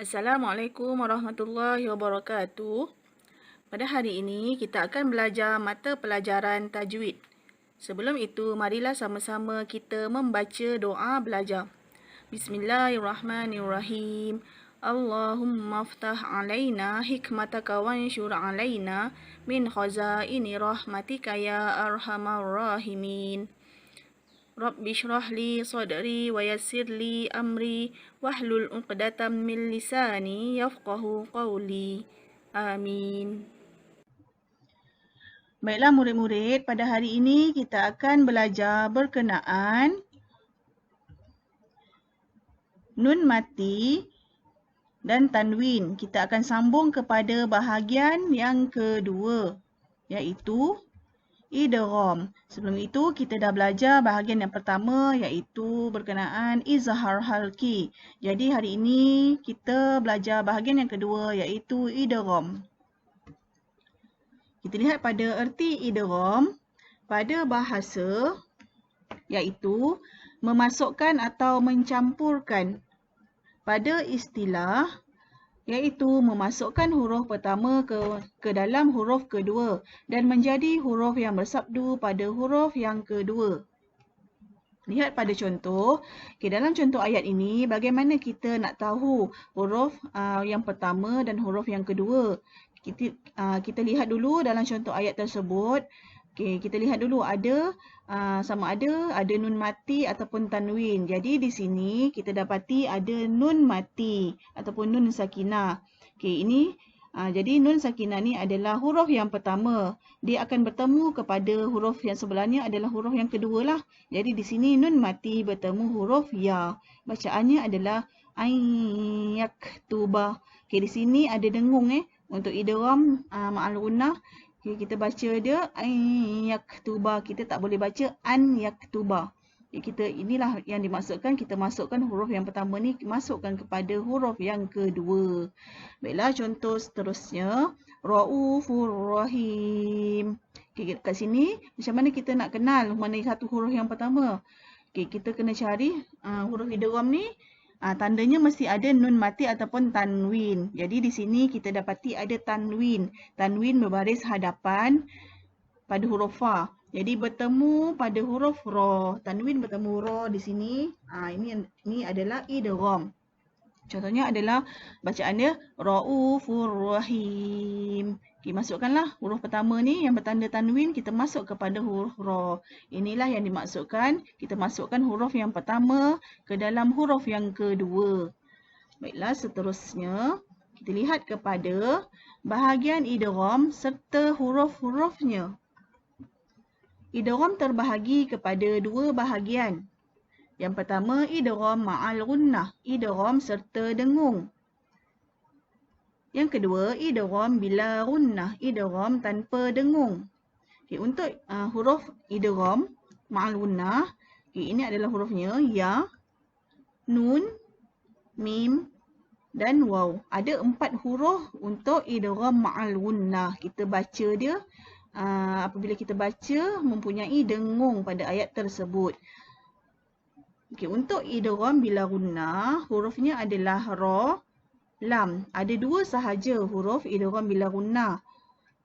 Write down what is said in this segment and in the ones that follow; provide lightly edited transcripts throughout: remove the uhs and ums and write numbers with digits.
Assalamualaikum warahmatullahi wabarakatuh. Pada hari ini kita akan belajar mata pelajaran tajwid. Sebelum itu, marilah sama-sama kita membaca doa belajar. Bismillahirrahmanirrahim. Allahumma aftah alaina hikmataka wanshur alaina min khazaini rahmatika ya arhamar rahimin. Rabbi shrah li sadri wa yassir li amri wahlul 'uqdatam min lisani yafqahu qawli. Amin. Baiklah murid-murid, pada hari ini kita akan belajar berkenaan nun mati dan tanwin. Kita akan sambung kepada bahagian yang kedua, iaitu idgham. Sebelum itu, kita dah belajar bahagian yang pertama iaitu berkenaan izhar halqi. Jadi, hari ini kita belajar bahagian yang kedua iaitu idgham. Kita lihat pada erti idgham pada bahasa iaitu memasukkan atau mencampurkan. Pada istilah iaitu memasukkan huruf pertama ke dalam huruf kedua dan menjadi huruf yang bersabdu pada huruf yang kedua. Lihat pada contoh. Dalam contoh ayat ini, bagaimana kita nak tahu huruf yang pertama dan huruf yang kedua? Kita lihat dulu dalam contoh ayat tersebut. Kita lihat dulu sama ada nun mati ataupun tanwin. Jadi di sini kita dapati ada nun mati ataupun nun sakinah. Jadi nun sakinah ni adalah huruf yang pertama. Dia akan bertemu kepada huruf yang sebelahnya adalah huruf yang kedua lah. Jadi di sini nun mati bertemu huruf ya. Bacaannya adalah yaktuba. Di sini ada dengung untuk idgham ma'al gunnah. Kita baca dia yaktuba. Kita tak boleh baca an yaktuba. Inilah yang dimaksudkan. Kita masukkan huruf yang pertama ni masukkan kepada huruf yang kedua. Baiklah, contoh seterusnya. Raufur Rahim. Kat sini macam mana kita nak kenal mana satu huruf yang pertama? Kita kena cari huruf idgham ni. Tandanya mesti ada nun mati ataupun tanwin. Jadi di sini kita dapati ada tanwin. Tanwin berbaris hadapan pada huruf fa. Jadi bertemu pada huruf ra. Tanwin bertemu ra di sini. Ini adalah idgham. Contohnya adalah bacaan dia Raufur Rahim. Masukkanlah huruf pertama ni yang bertanda tanwin, kita masuk kepada huruf ra. Inilah yang dimaksudkan, kita masukkan huruf yang pertama ke dalam huruf yang kedua. Baiklah, seterusnya kita lihat kepada bahagian idgham serta huruf-hurufnya. Idgham terbahagi kepada dua bahagian. Yang pertama, idgham ma'al gunnah, idgham serta dengung. Yang kedua, idgham bila gunnah, idgham tanpa dengung. Untuk huruf idgham ma'al gunnah, ini adalah hurufnya ya, nun, mim dan waw. Ada 4 huruf untuk idgham ma'al gunnah. Kita baca dia, apabila kita baca mempunyai dengung pada ayat tersebut. Untuk idgham bila gunnah, hurufnya adalah ra, lam. Ada 2 sahaja huruf idgham bila gunnah,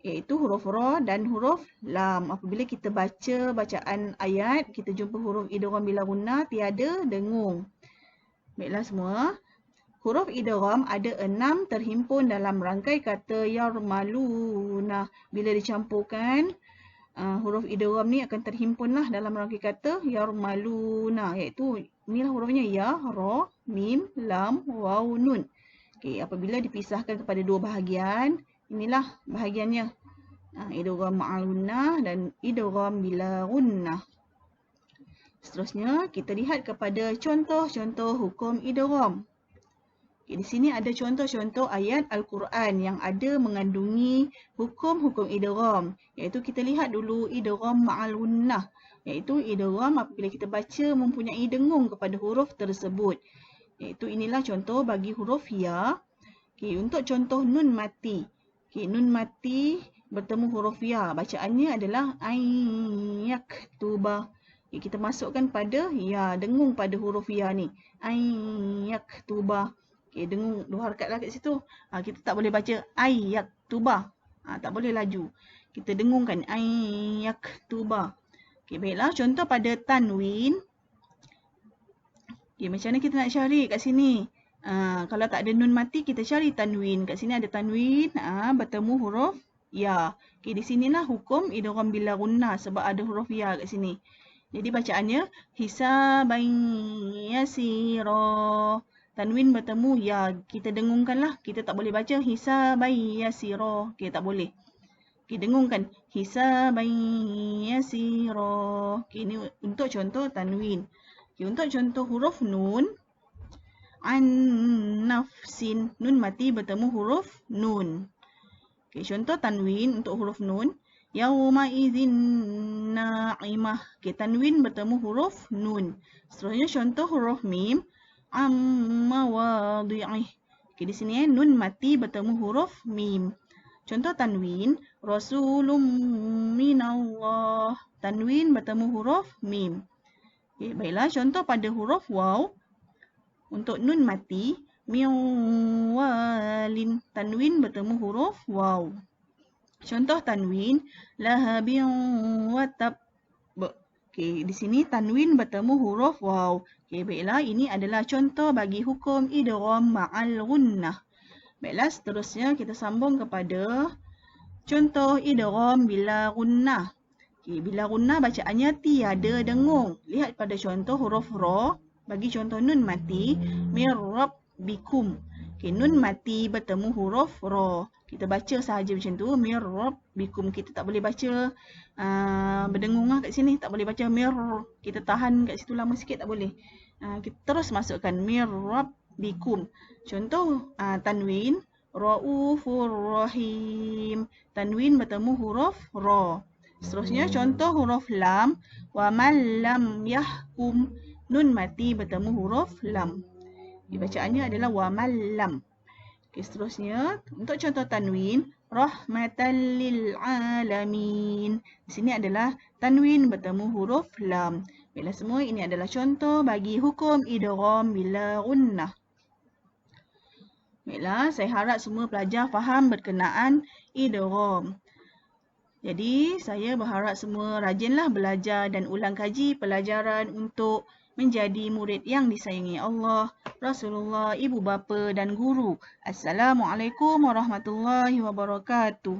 iaitu huruf ra dan huruf lam. Apabila kita baca bacaan ayat, kita jumpa huruf idgham bila gunnah, tiada dengung. Baiklah semua. Huruf idgham ada 6 terhimpun dalam rangkai kata yarmaluna. Bila dicampurkan, huruf idgham ni akan terhimpunlah dalam rangkai kata yarmaluna, iaitu inilah hurufnya ya, ra, mim, lam, waw, nun. Apabila dipisahkan kepada 2 bahagian, inilah bahagiannya. Idgham ma'al gunnah dan idgham bila gunnah. Seterusnya kita lihat kepada contoh-contoh hukum idgham. Di sini ada contoh-contoh ayat Al-Quran yang ada mengandungi hukum-hukum idgham. Iaitu kita lihat dulu idgham ma'al gunnah. Iaitu idgham apabila kita baca mempunyai dengung kepada huruf tersebut. Iaitu inilah contoh bagi huruf ya. Untuk contoh nun mati. Nun mati bertemu huruf ya. Bacaannya adalah yaktuba. Kita masukkan pada ya, dengung pada huruf ya ni. Yaktuba. Okay, dengung 2 harakat lah kat situ. Kita tak boleh baca ayyaktuba. Tak boleh laju. Kita dengungkan ayyaktuba. Okay, baiklah. Contoh pada tanwin. Okay, macam mana kita nak cari kat sini? Kalau tak ada nun mati, kita cari tanwin. Kat sini ada tanwin bertemu huruf ya. Okay, di sinilah hukum idgham bila gunnah sebab ada huruf ya kat sini. Jadi bacaannya hisaban yasira. Tanwin bertemu ya. Kita dengungkanlah. Kita tak boleh baca hisaban yasira. Okay, tak boleh. Okay, dengungkan hisaban yasira. Okay, ini untuk contoh tanwin. Okay, untuk contoh huruf nun. An nafsin. Nun mati bertemu huruf nun. Okay, contoh tanwin untuk huruf nun. Yawma idzin na'imah. Okay, tanwin bertemu huruf nun. Seterusnya contoh huruf mim. Amma wadi'ih. Okay, di sini nun mati bertemu huruf mim. Contoh tanwin. Rasulun minallah. Tanwin bertemu huruf mim. Okay, baiklah, contoh pada huruf waw. Untuk nun mati, miwalin. Tanwin bertemu huruf waw. Contoh tanwin, lahabin watab. Okay, di sini tanwin bertemu huruf waw. Okay, baiklah, ini adalah contoh bagi hukum idgham ma'al gunnah. Baiklah, seterusnya kita sambung kepada contoh idgham bila gunnah. Okay, bila gunnah bacaannya tiada dengung. Lihat pada contoh huruf ra. Bagi contoh nun mati, mir rabbikum. Okay, nun mati bertemu huruf ra. Kita baca sahaja macam tu, mir rabbikum. Kita tak boleh baca berdengung kat sini. Tak boleh baca mir. Kita tahan kat situ lama sikit, tak boleh. Kita terus masukkan mir rabbikum. Contoh tanwin, raufur rahim. Tanwin bertemu huruf ra. Seterusnya contoh huruf lam, wa man lam yahkum. Nun mati bertemu huruf lam. Bacaannya adalah wa man lam. Okay, seterusnya untuk contoh tanwin, rahmatan lil alamin. Di sini adalah tanwin bertemu huruf lam. Baiklah semua, ini adalah contoh bagi hukum idgham bila gunnah. Baiklah, saya harap semua pelajar faham berkenaan idgham. Jadi, saya berharap semua rajinlah belajar dan ulang kaji pelajaran untuk menjadi murid yang disayangi Allah, Rasulullah, ibu bapa dan guru. Assalamualaikum warahmatullahi wabarakatuh.